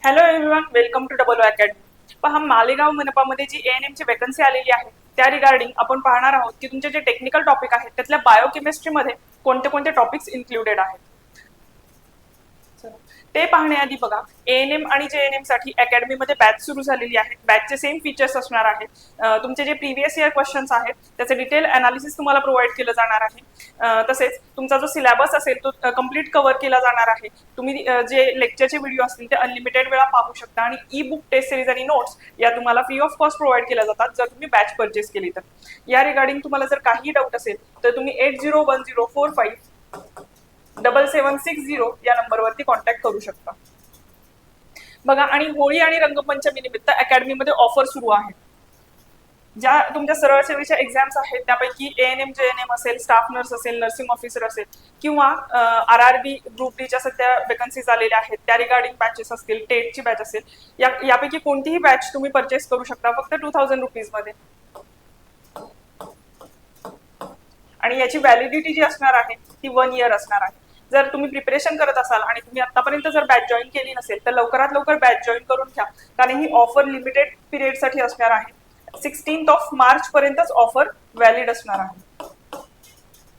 Hello everyone, welcome to double academy. पहा, मालेगाव मनपामध्ये जी एएनएम ची वॅकन्सी आलेली आहे त्या रिगार्डिंग आपण पाहणार आहोत की तुमचे जे टेक्निकल टॉपिक आहेत त्यातल्या बायोकेमिस्ट्रीमध्ये कोणते कोणते टॉपिक्स इन्क्लुडेड आहेत. चला, ते पाहण्याआधी बघा, एएनएम आणि जेएनएम साठी अकॅडमीमध्ये बॅच सुरू झालेली आहे. बॅचचे सेम फीचर्स असणार आहेत. तुमचे जे प्रिव्हियस इयर क्वेश्चन्स आहेत त्याचे डिटेल अनालिसिस तुम्हाला प्रोव्हाइड केलं जाणार आहे. तसेच तुमचा जो सिलेबस असेल तो कम्प्लीट कव्हर केला जाणार आहे. तुम्ही जे लेक्चरचे व्हिडिओ असतील ते अनलिमिटेड वेळा पाहू शकता आणि ई बुक टेस्ट सिरीज आणि नोट्स या तुम्हाला फ्री ऑफ कॉस्ट प्रोव्हाइड केल्या जातात जर तुम्ही बॅच परचेस केली तर. या रिगार्डिंग तुम्हाला जर काही डाऊट असेल तर तुम्ही 8010457760 या नंबरवरती कॉन्टॅक्ट करू शकता. बघा, आणि होळी आणि रंगपंचमी निमित्त अकॅडमीमध्ये ऑफर सुरू आहे. ज्या तुमच्या सरळ सेवेच्या एक्झाम्स आहेत त्यापैकी एएनएम जेएनएम असेल, स्टाफ नर्स असेल, नर्सिंग ऑफिसर असेल किंवा आरआरबी ग्रुप डीच्या सध्या वेकन्सीज आलेल्या आहेत त्या रिगार्डिंग बॅचेस असतील, टेटची बॅच असेल, यापैकी कोणतीही बॅच तुम्ही परचेस करू शकता फक्त 2000 रुपीजमध्ये. आणि याची व्हॅलिडिटी जी असणार आहे ती 1 इयर असणार आहे. जर तुम्ही प्रिपरेशन करत असाल आणि तुम्ही आतापर्यंत जर बॅच जॉईन केली नसेल तर लवकरात लवकर बॅच जॉईन करून घ्या, कारण ही ऑफर लिमिटेड पिरियडसाठी असणार आहे. 16 मार्च पर्यंतच ऑफर व्हॅलिड असणार आहे.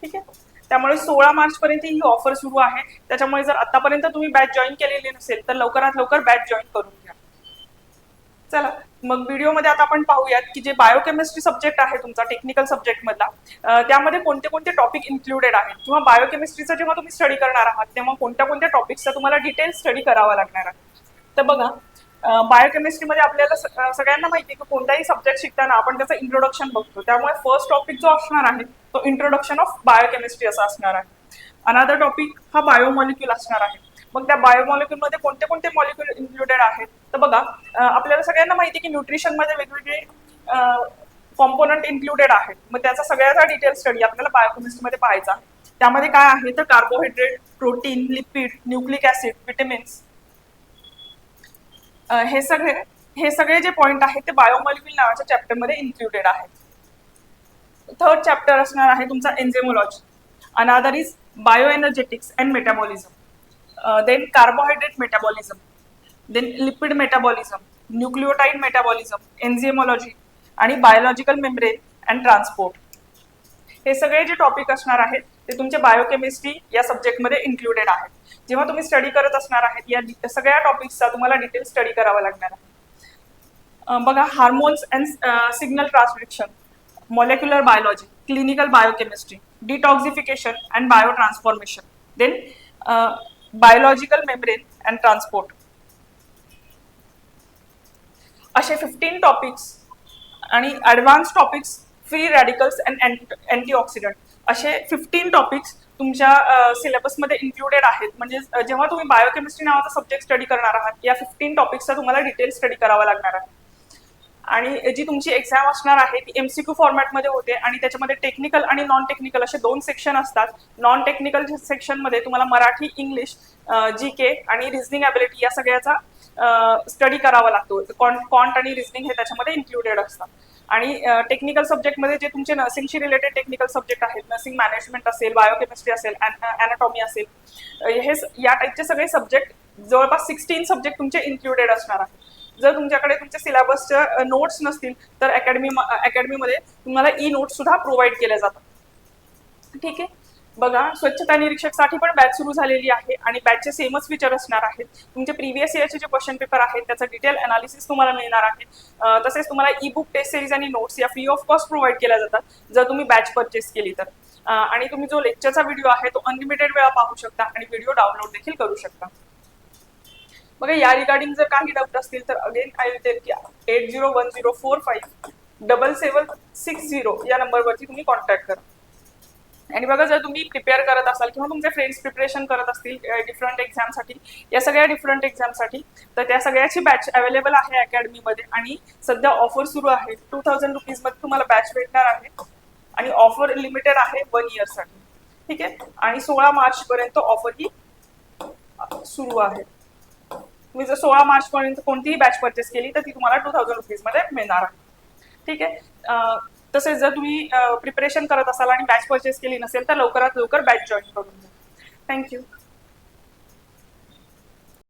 ठीक आहे, त्यामुळे 16 मार्च पर्यंत ही ऑफर सुरू आहे. त्याच्यामुळे जर आतापर्यंत तुम्ही बॅच जॉईन केलेली नसेल तर लवकरात लवकर बॅच जॉईन करून घ्या. चला, मग व्हिडिओमध्ये आता आपण पाहूयात की जे बायोकेमिस्ट्री सब्जेक्ट आहे तुमचा टेक्निकल सब्जेक्ट मधला, त्यामध्ये कोणते कोणते टॉपिक इन्क्लुडेड आहेत किंवा बायोकेमिस्ट्रीचा जेव्हा तुम्ही स्टडी करणार आहात तेव्हा कोणत्या कोणत्या टॉपिक्सचा तुम्हाला डिटेल स्टडी करावा लागणार आहे. तर बघा, बायोकेमिस्ट्रीमध्ये आपल्याला सगळ्यांना माहिती आहे की कोणताही सब्जेक्ट शिकताना आपण त्याचं इंट्रोडक्शन बघतो. त्यामुळे फर्स्ट टॉपिक जो असणार आहे तो इंट्रोडक्शन ऑफ बायोकेमिस्ट्री असा असणार आहे. अनदर टॉपिक हा बायोमॉलिक्यूल असणार आहे. मग त्या बायोमॉलिक्यूल मध्ये कोणते कोणते मॉलिक्यूल इन्क्लुडेड आहेत तर बघा, आपल्याला सगळ्यांना माहिती आहे की न्यूट्रिशन मध्ये वेगवेगळे कॉम्पोनंट इन्क्लुडेड आहेत. मग त्याचा सगळ्याचा डिटेल स्टडी आपल्याला बायोकेमिस्ट्रीमध्ये पाहायचा आहे. त्यामध्ये काय आहे तर carbohydrate, protein, lipid, nucleic acid, vitamins, हे सगळे जे पॉइंट आहेत ते बायोमॉलिक्यूल नावाच्या चॅप्टरमध्ये इन्क्लुडेड आहेत. थर्ड चॅप्टर असणार आहे तुमचा enzymology. Another is bioenergetics and metabolism, then carbohydrate metabolism, then lipid metabolism, nucleotide metabolism, enzymology आणि बायोलॉजिकल मेम्ब्रेन अँड ट्रान्सपोर्ट. हे सगळे जे टॉपिक असणार आहेत ते तुमचे बायोकेमिस्ट्री या सब्जेक्टमध्ये इन्क्लुडेड आहेत. जेव्हा तुम्ही स्टडी करत असणार आहेत या सगळ्या टॉपिक्सचा तुम्हाला डिटेल स्टडी करावा लागणार आहे. बघा, hormones and signal transduction, molecular biology, clinical biochemistry, detoxification and biotransformation, then biological membrane and transport. असे 15 टॉपिक्स आणि advance topics, free radicals and antioxidant, असे 15 टॉपिक्स तुमच्या सिलेबसमध्ये इन्क्लुडेड आहेत. म्हणजे जेव्हा तुम्ही बायोकेमिस्ट्री नावाचा सब्जेक्ट स्टडी करणार आहात या 15 टॉपिक्सचा तुम्हाला डिटेल स्टडी करावा लागणार आहे. आणि जी तुमची एक्झाम असणार आहे ती MCQ फॉर्मॅटमध्ये होते आणि त्याच्यामध्ये टेक्निकल आणि नॉन टेक्निकल असे 2 सेक्शन असतात. नॉन टेक्निकल सेक्शनमध्ये तुम्हाला मराठी, इंग्लिश, GK आणि रिझनिंग ॲबिलिटी या सगळ्याचा स्टडी करावा लागतो. कॉन्ट आणि रिझनिंग हे त्याच्यामध्ये इन्क्लुडेड असतात. आणि टेक्निकल सब्जेक्टमध्ये जे तुमचे नर्सिंगशी रिलेटेड टेक्निकल सब्जेक्ट आहेत, नर्सिंग मॅनेजमेंट असेल, बायोकेमिस्ट्री असेल, अॅनाटॉमी असेल, हे या टाईपचे सगळे सब्जेक्ट, जवळपास 16 सब्जेक्ट तुमचे इन्क्लुडेड असणार आहेत. जर तुमच्याकडे तुमच्या सिलेबसच्या नोट्स नसतील तर अकॅडमीमध्ये तुम्हाला ई नोट्स सुद्धा प्रोव्हाइड केल्या जातात. ठीक आहे, बघा, स्वच्छता निरीक्षकसाठी पण बॅच सुरू झालेली आहे आणि बॅचचे सेमच फीचर असणार आहेत. तुमचे प्रिव्हियस इयरचे जे क्वेश्चन पेपर आहेत त्याचं डिटेल अनालिसिस तुम्हाला मिळणार आहे. तसेच तुम्हाला ई बुक टेस्ट सिरीज आणि नोट्स या फ्री ऑफ कॉस्ट प्रोव्हाइड केल्या जातात जर तुम्ही बॅच परचेस केली तर. आणि तुम्ही जो लेक्चरचा व्हिडिओ आहे तो अनलिमिटेड वेळा पाहू शकता आणि व्हिडिओ डाउनलोड देखील करू शकता. बघा, या रिगार्डिंग जर काही डाऊट असतील तर अगेन आय विल टेल की 8010457760 या नंबरवरती तुम्ही कॉन्टॅक्ट करा. आणि बघा, जर तुम्ही प्रिपेअर करत असाल किंवा तुमचे फ्रेंड्स प्रिपरेशन करत असतील डिफरंट एक्झामसाठी, या सगळ्या डिफरंट एक्झामसाठी, तर त्या सगळ्याची बॅच अवेलेबल आहे अकॅडमीमध्ये आणि सध्या ऑफर सुरू आहे. 2000 रुपीजमध्ये तुम्हाला बॅच भेटणार आहे आणि ऑफर लिमिटेड आहे 1 इयरसाठी. ठीक आहे, आणि 16 मार्च पर्यंत ऑफर ही सुरू आहे. तुम्ही जर 16 मार्च पर्यंत कोणतीही बॅच परचेस केली तर ती तुम्हाला 2000 रुपीजमध्ये मिळणार आहे. ठीक आहे, तसेच जर तुम्ही प्रिपरेशन करत असाल आणि बॅच परचेस केली नसेल तर लवकरात लवकर बॅच जॉईन करून घ्या. थँक्यू.